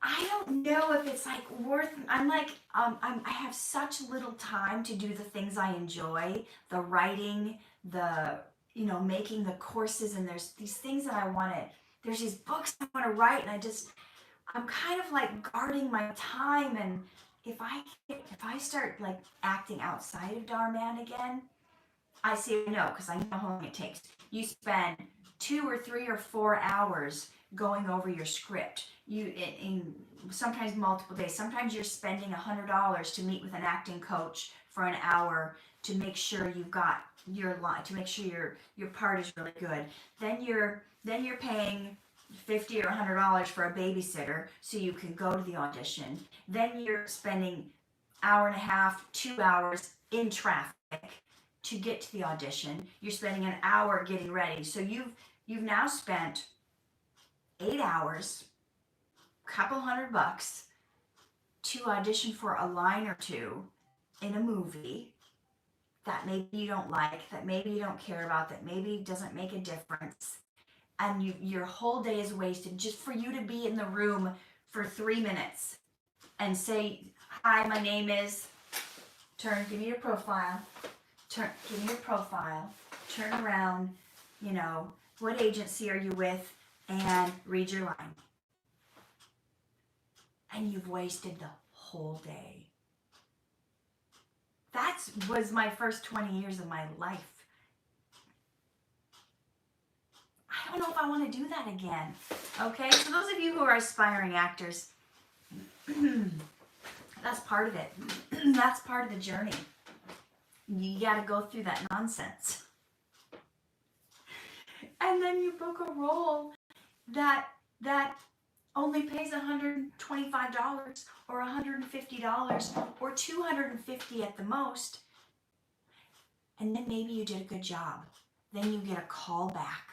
I don't know if it's like worth. I'm like, I have such little time to do the things I enjoy, the writing, the making the courses, and there's these things that I want to. There's these books I want to write, and I'm kind of like guarding my time. And if I start like acting outside of Dhar Mann again, I say no because I know how long it takes. You spend 2 or 3 or 4 hours going over your script. In sometimes multiple days. Sometimes you're spending $100 to meet with an acting coach for an hour to make sure you've got your line, to make sure your part is really good. Then you're paying $50 or $100 for a babysitter so you can go to the audition. Then you're spending hour and a half, 2 hours in traffic to get to the audition. You're spending an hour getting ready. So you've now spent 8 hours, couple $100 to audition for a line or two in a movie that maybe you don't like, that maybe you don't care about, that maybe doesn't make a difference, and your whole day is wasted just for you to be in the room for 3 minutes and say, "Hi, my name is." Give me your profile. Give me your profile. Turn around. What agency are you with? And read your line. And you've wasted the whole day. That was my first 20 years of my life. I don't know if I want to do that again. Okay, so those of you who are aspiring actors, that's part of it. That's part of the journey. You got to go through that nonsense. And then you book a role that only pays $125 or $150 or $250 at the most. And then maybe you did a good job. Then you get a call back.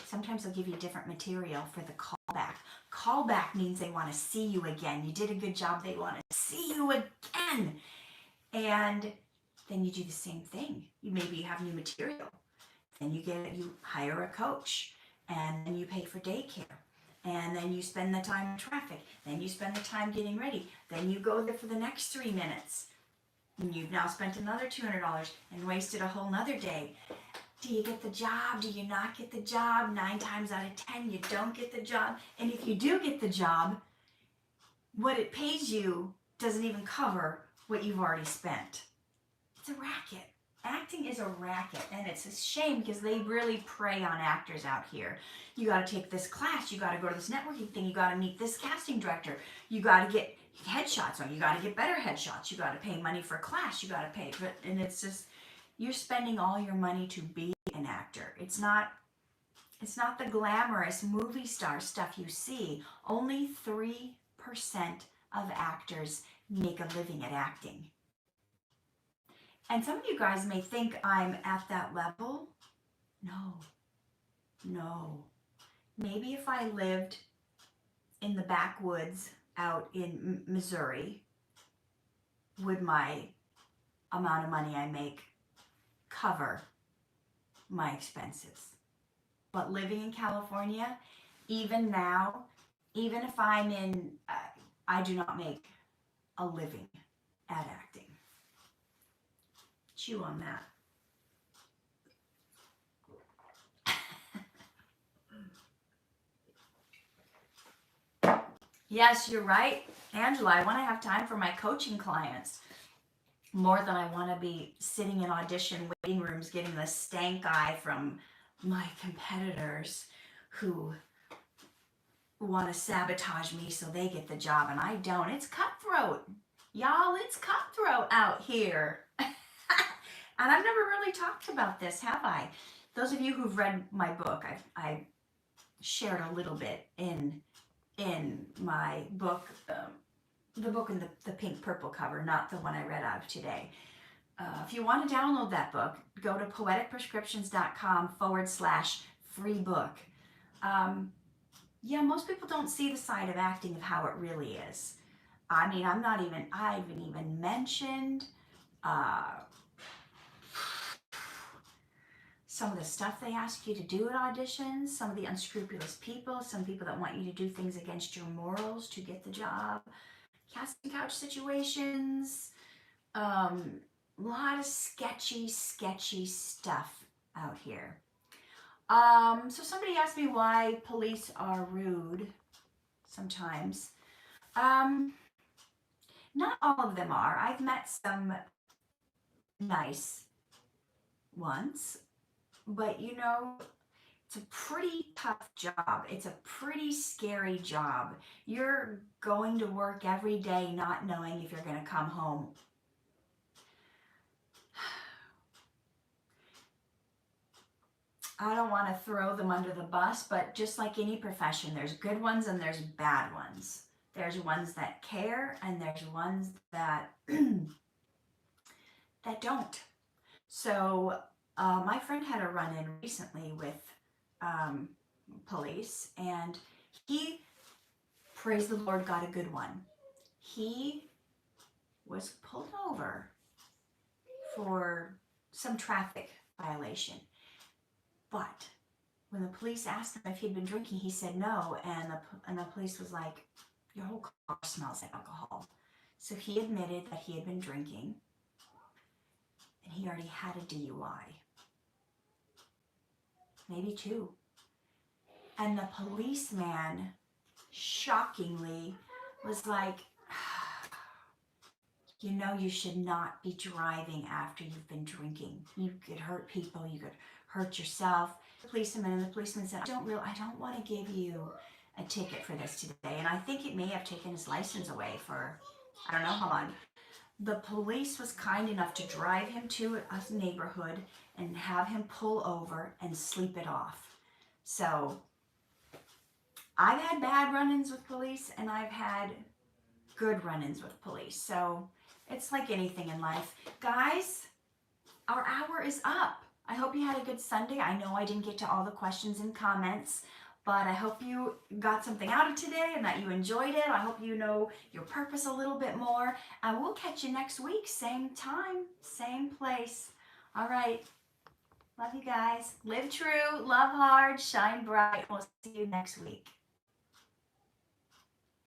Sometimes they'll give you different material for the callback. Callback means they want to see you again. You did a good job, they want to see you again. And then you do the same thing. Maybe you have new material. Then you hire a coach, and then you pay for daycare. And then you spend the time in traffic. Then you spend the time getting ready. Then you go there for the next 3 minutes. And you've now spent another $200 and wasted a whole nother day. Do you get the job? Do you not get the job? 9 times out of 10, you don't get the job. And if you do get the job, what it pays you doesn't even cover what you've already spent. It's a racket. Acting is a racket, and it's a shame because they really prey on actors out here. You got to take this class. You got to go to this networking thing. You got to meet this casting director. You got to get headshots on. You got to get better headshots. You got to pay money for class. You got to pay for, and it's just, you're spending all your money to be an actor. It's not the glamorous movie star stuff you see. Only 3% of actors make a living at acting. And some of you guys may think I'm at that level. No. Maybe if I lived in the backwoods out in Missouri, would my amount of money I make cover my expenses? But living in California, even now, even if I'm in, I do not make a living at acting. Chew on that. Yes, you're right, Angela. I want to have time for my coaching clients. more than I want to be sitting in audition waiting rooms getting the stank eye from my competitors who want to sabotage me so they get the job and I don't. It's cutthroat. Y'all, it's cutthroat out here. And I've never really talked about this, have I? Those of you who've read my book, I shared a little bit in my book, the book in the pink purple cover, not the one I read out of today. If you want to download that book, go to poeticprescriptions.com/free book. Yeah, most people don't see the side of acting of how it really is. I mean, I haven't even mentioned some of the stuff they ask you to do at auditions, some of the unscrupulous people, some people that want you to do things against your morals to get the job, casting couch situations, a lot of sketchy stuff out here. So somebody asked me why police are rude sometimes. Not all of them are. I've met some nice ones, but you know, it's a pretty tough job. It's a pretty scary job. You're going to work every day not knowing if you're going to come home. I don't want to throw them under the bus, but just like any profession, there's good ones and there's bad ones. There's ones that care and there's ones that that don't. So my friend had a run-in recently with police, and he, praise the Lord, got a good one. He was pulled over for some traffic violation. But when the police asked him if he'd been drinking, he said no, and the police was like, your whole car smells like alcohol. So he admitted that he had been drinking, and he already had a DUI. Maybe two. And the policeman, shockingly, was like, you know, you should not be driving after you've been drinking. You could hurt people, you could hurt yourself. The policeman said, I don't want to give you a ticket for this today. And I think it may have taken his license away for, I don't know how long. The police was kind enough to drive him to a neighborhood and have him pull over and sleep it off. So I've had bad run-ins with police and I've had good run-ins with police. So it's like anything in life. Guys, our hour is up. I hope you had a good Sunday. I know I didn't get to all the questions and comments, but I hope you got something out of today and that you enjoyed it. I hope you know your purpose a little bit more. And we'll catch you next week, same time, same place. All right. Love you guys. Live true, love hard, shine bright. We'll see you next week.